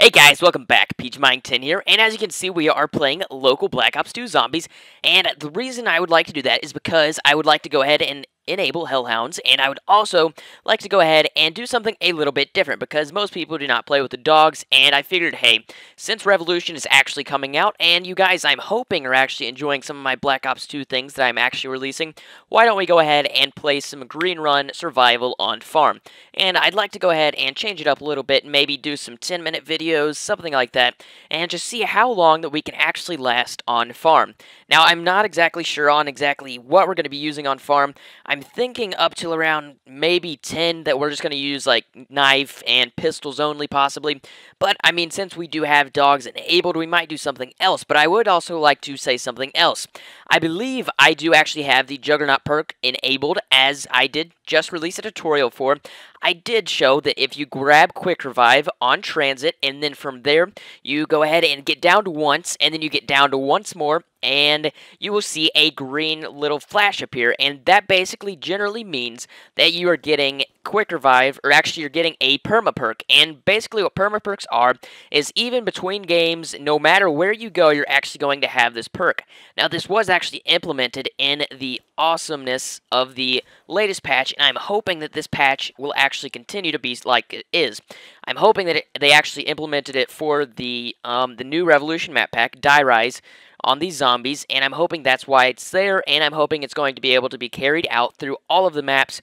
Hey guys, welcome back. PeachMine10 here, and as you can see, we are playing local Black Ops 2 Zombies, and the reason I would like to do that is because I would like to go ahead and enable Hellhounds, and I would also like to go ahead and do something a little bit different, because most people do not play with the dogs, and I figured, hey, since Revolution is actually coming out, and you guys, I'm hoping, are actually enjoying some of my Black Ops 2 things that I'm actually releasing, why don't we go ahead and play some Green Run Survival on Farm? And I'd like to go ahead and change it up a little bit, maybe do some 10-minute videos, something like that, and just see how long that we can actually last on farm. Now, I'm not exactly sure on exactly what we're going to be using on farm. I'm thinking up till around maybe 10 that we're just going to use like knife and pistols only possibly. But I mean, since we do have dogs enabled, we might do something else. But I would also like to say something else. I believe I do actually have the Juggernaut perk enabled, as I did just release a tutorial for. I did show that if you grab Quick Revive on transit, and then from there, you go ahead and get down to once, and then you get down to once more, and you will see a green little flash appear, and that basically generally means that you are getting Quick Revive, or actually you're getting a perma perk. And basically what perma perks are is even between games, no matter where you go, you're actually going to have this perk. Now, this was actually implemented in the awesomeness of the latest patch, and I'm hoping that this patch will actually continue to be like it is. I'm hoping that they actually implemented it for the new Revolution map pack, Die Rise, on these zombies, and I'm hoping that's why it's there, and I'm hoping it's going to be able to be carried out through all of the maps,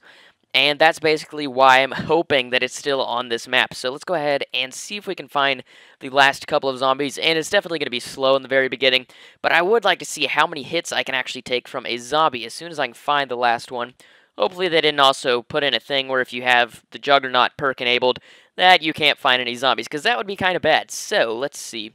and that's basically why I'm hoping that it's still on this map. So let's go ahead and see if we can find the last couple of zombies, and it's definitely going to be slow in the very beginning, but I would like to see how many hits I can actually take from a zombie as soon as I can find the last one. Hopefully they didn't also put in a thing where if you have the Juggernaut perk enabled, that you can't find any zombies, because that would be kind of bad. So, let's see.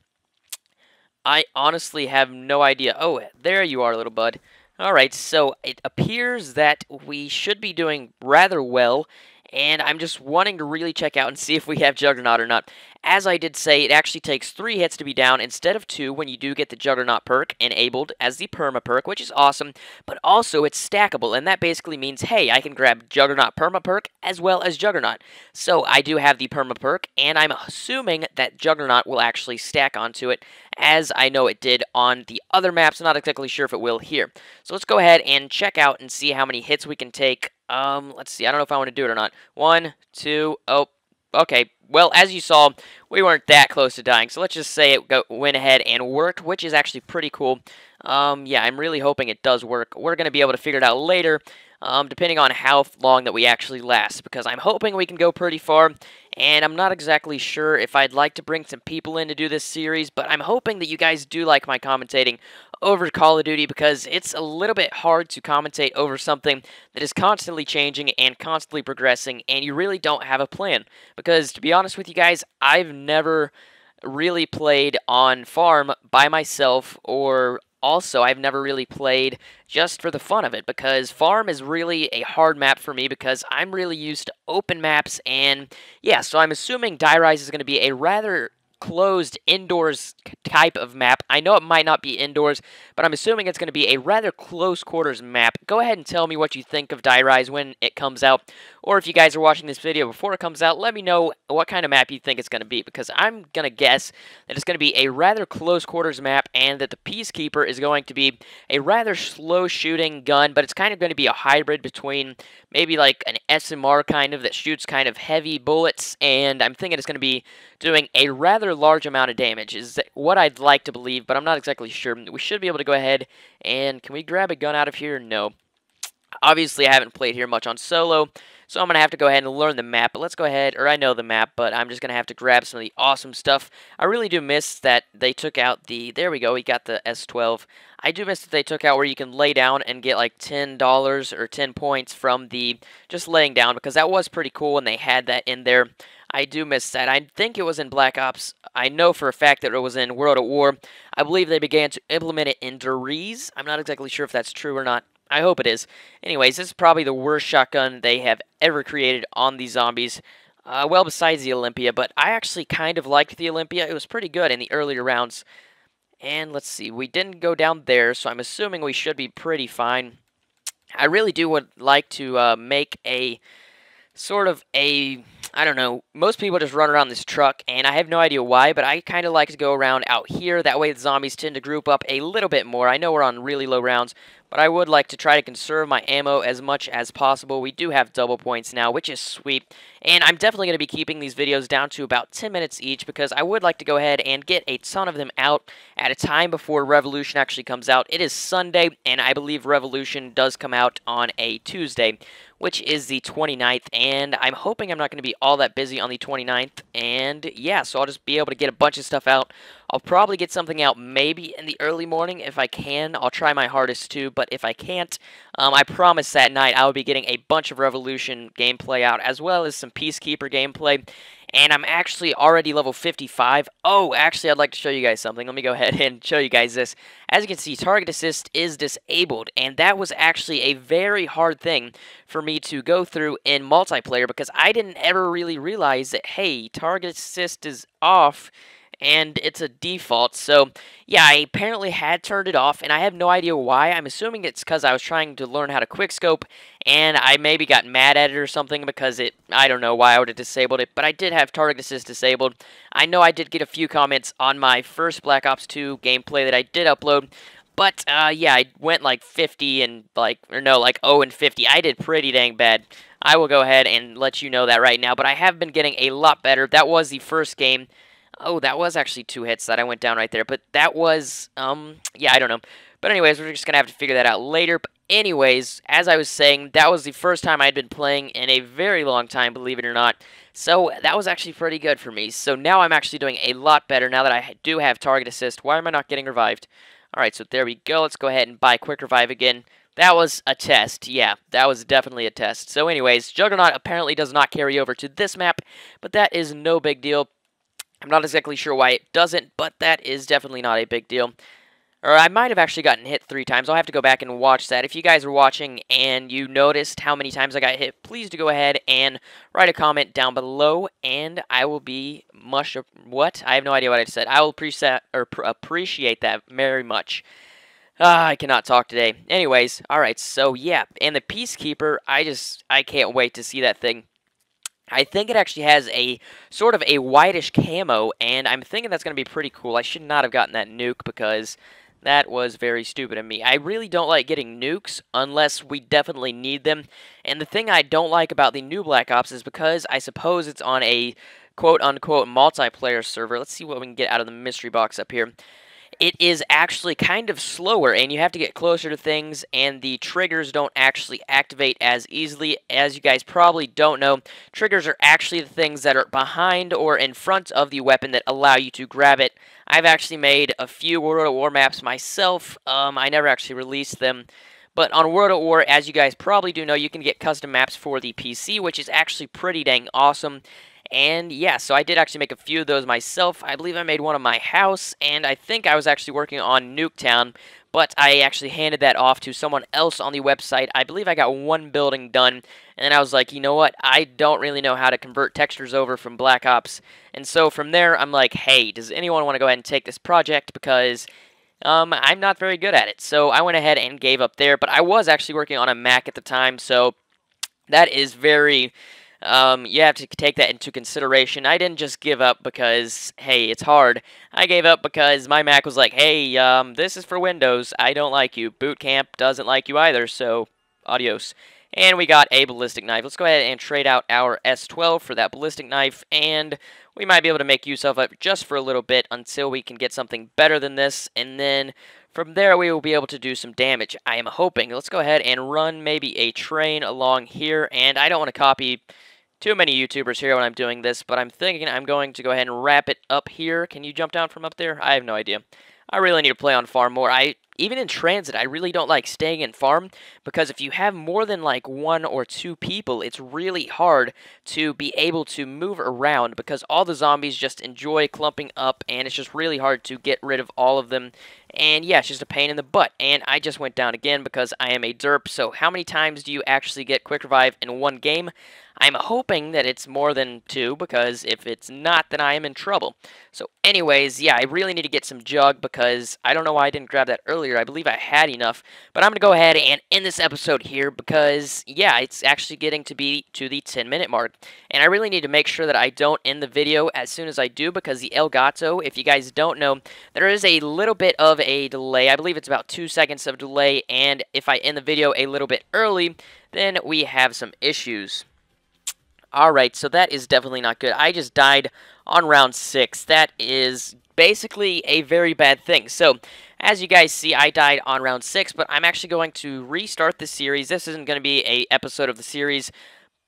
I honestly have no idea. Oh, there you are, little bud. Alright, so it appears that we should be doing rather well, and I'm just wanting to really check out and see if we have Juggernaut or not. As I did say, it actually takes 3 hits to be down instead of 2 when you do get the Juggernaut perk enabled as the perma perk, which is awesome, but also it's stackable, and that basically means, hey, I can grab Juggernaut perma perk as well as Juggernaut. So I do have the perma perk, and I'm assuming that Juggernaut will actually stack onto it, as I know it did on the other maps. I'm not exactly sure if it will here. So let's go ahead and check out and see how many hits we can take. Let's see. I don't know if I want to do it or not. 1, 2, oh, okay. Well, as you saw, we weren't that close to dying, so let's just say it went ahead and worked, which is actually pretty cool. Yeah, I'm really hoping it does work. We're going to be able to figure it out later, depending on how long that we actually last, because I'm hoping we can go pretty far, and I'm not exactly sure if I'd like to bring some people in to do this series, but I'm hoping that you guys do like my commentating over Call of Duty, because it's a little bit hard to commentate over something that is constantly changing and constantly progressing, and you really don't have a plan. Because, to be honest with you guys, I've never really played on farm by myself, or also I've never really played just for the fun of it, because farm is really a hard map for me because I'm really used to open maps. And yeah, so I'm assuming Die Rise is going to be a rather closed indoors type of map. I know it might not be indoors, but I'm assuming it's going to be a rather close quarters map. Go ahead and tell me what you think of Die Rise when it comes out, or if you guys are watching this video before it comes out, let me know what kind of map you think it's going to be, because I'm going to guess that it's going to be a rather close quarters map, and that the Peacekeeper is going to be a rather slow shooting gun, but it's kind of going to be a hybrid between maybe like an SMR kind of that shoots kind of heavy bullets, and I'm thinking it's going to be doing a rather large amount of damage, is what I'd like to believe, but I'm not exactly sure. We should be able to go ahead, and can we grab a gun out of here? No. Obviously, I haven't played here much on solo, so I'm going to have to go ahead and learn the map. But let's go ahead, or I know the map, but I'm just going to have to grab some of the awesome stuff. I really do miss that they took out the, there we go, we got the S12. I do miss that they took out where you can lay down and get like $10 or 10 points from the just laying down, because that was pretty cool when they had that in there. I do miss that. I think it was in Black Ops. I know for a fact that it was in World at War. I believe they began to implement it in Der Riese. I'm not exactly sure if that's true or not. I hope it is. Anyways, this is probably the worst shotgun they have ever created on these zombies. Well, besides the Olympia, but I actually kind of liked the Olympia. It was pretty good in the earlier rounds. And let's see, we didn't go down there, so I'm assuming we should be pretty fine. I really would like to make a sort of a I don't know, most people just run around this truck, and I have no idea why, but I kind of like to go around out here. That way the zombies tend to group up a little bit more. I know we're on really low rounds, but I would like to try to conserve my ammo as much as possible. We do have double points now, which is sweet, and I'm definitely going to be keeping these videos down to about 10 minutes each because I would like to go ahead and get a ton of them out at a time before Revolution actually comes out. It is Sunday, and I believe Revolution does come out on a Tuesday, which is the 29th, and I'm hoping I'm not going to be all that busy on the 29th, and yeah, so I'll just be able to get a bunch of stuff out. I'll probably get something out maybe in the early morning if I can. I'll try my hardest to, but if I can't, I promise that night I will be getting a bunch of Revolution gameplay out, as well as some Peacekeeper gameplay. And I'm actually already level 55. Oh, actually, I'd like to show you guys something. Let me go ahead and show you guys this. As you can see, target assist is disabled, and that was actually a very hard thing for me to go through in multiplayer because I didn't ever really realize that, hey, target assist is off and it's a default. So yeah, I apparently had turned it off, and I have no idea why. I'm assuming it's because I was trying to learn how to quickscope, and I maybe got mad at it or something because I don't know why I would have disabled it, but I did have target assist disabled. I know I did get a few comments on my first Black Ops 2 gameplay that I did upload, but yeah, I went like 50 and like 0 and 50. I did pretty dang bad. I will go ahead and let you know that right now, but I have been getting a lot better. That was the first game. Oh, that was actually 2 hits that I went down right there. But that was, yeah, I don't know. But anyways, we're just going to have to figure that out later. But anyways, as I was saying, that was the first time I'd been playing in a very long time, believe it or not. So that was actually pretty good for me. So now I'm actually doing a lot better now that I do have target assist. Why am I not getting revived? Alright, so there we go. Let's go ahead and buy quick revive again. That was a test. Yeah, that was definitely a test. So anyways, Juggernaut apparently does not carry over to this map, but that is no big deal. I'm not exactly sure why it doesn't, but that is definitely not a big deal. Or I might have actually gotten hit 3 times. I'll have to go back and watch that. If you guys were watching and you noticed how many times I got hit, please do go ahead and write a comment down below, and I will be what? I have no idea what I said. I will appreciate that very much. I cannot talk today. Anyways, alright, so yeah, and the Peacekeeper, I can't wait to see that thing. I think it actually has a sort of a whitish camo, and I'm thinking that's going to be pretty cool. I should not have gotten that nuke because that was very stupid of me. I really don't like getting nukes unless we definitely need them. And the thing I don't like about the new Black Ops is because I suppose it's on a quote-unquote multiplayer server. Let's see what we can get out of the mystery box up here. It is actually kind of slower, and you have to get closer to things, and the triggers don't actually activate as easily. As you guys probably don't know, triggers are actually the things that are behind or in front of the weapon that allow you to grab it. I've actually made a few World at War maps myself. I never actually released them. But on World at War, as you guys probably do know, you can get custom maps for the PC, which is actually pretty dang awesome. And yeah, so I did actually make a few of those myself. I believe I made one of my house, and I think I was actually working on Nuketown, but I actually handed that off to someone else on the website. I believe I got one building done, and then I was like, you know what, I don't really know how to convert textures over from Black Ops. And so from there, I'm like, hey, does anyone want to go ahead and take this project, because I'm not very good at it. So I went ahead and gave up there, but I was actually working on a Mac at the time, so that is very... you have to take that into consideration. I didn't just give up because, hey, it's hard. I gave up because my Mac was like, hey, this is for Windows. I don't like you. Boot Camp doesn't like you either, so adios. And we got a ballistic knife. Let's go ahead and trade out our S12 for that ballistic knife, and we might be able to make use of it just for a little bit until we can get something better than this, and then from there we will be able to do some damage, I am hoping. Let's go ahead and run maybe a train along here, and I don't want to copy too many YouTubers here when I'm doing this, but I'm thinking I'm going to go ahead and wrap it up here. Can you jump down from up there? I have no idea. I really need to play on farm more. Even in transit, I really don't like staying in farm, because if you have more than like 1 or 2 people, it's really hard to be able to move around, because all the zombies just enjoy clumping up, and it's just really hard to get rid of all of them. And yeah, it's just a pain in the butt. And I just went down again because I am a derp. So how many times do you actually get quick revive in one game? I'm hoping that it's more than 2, because if it's not, then I am in trouble. So anyways, yeah, I really need to get some jug, because I don't know why I didn't grab that earlier. I believe I had enough, but I'm going to go ahead and end this episode here because, yeah, it's actually getting to be to the 10-minute mark. And I really need to make sure that I don't end the video as soon as I do, because the Elgato, if you guys don't know, there is a little bit of a delay. I believe it's about 2 seconds of delay, and if I end the video a little bit early, then we have some issues. Alright, so that is definitely not good. I just died on round 6. That is basically a very bad thing. So, as you guys see, I died on round 6, but I'm actually going to restart the series. This isn't going to be a episode of the series,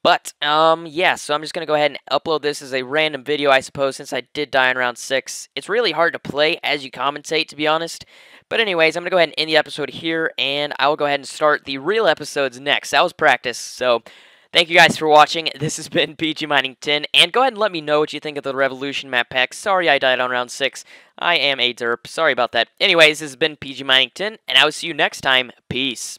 but, yeah, so I'm just going to go ahead and upload this as a random video, I suppose, since I did die in round 6. It's really hard to play as you commentate, to be honest. But anyways, I'm going to go ahead and end the episode here, and I will go ahead and start the real episodes next. That was practice, so thank you guys for watching. This has been PG Mining 10, and go ahead and let me know what you think of the Revolution map pack. Sorry I died on round 6. I am a derp. Sorry about that. Anyways, this has been PG Mining 10, and I will see you next time. Peace.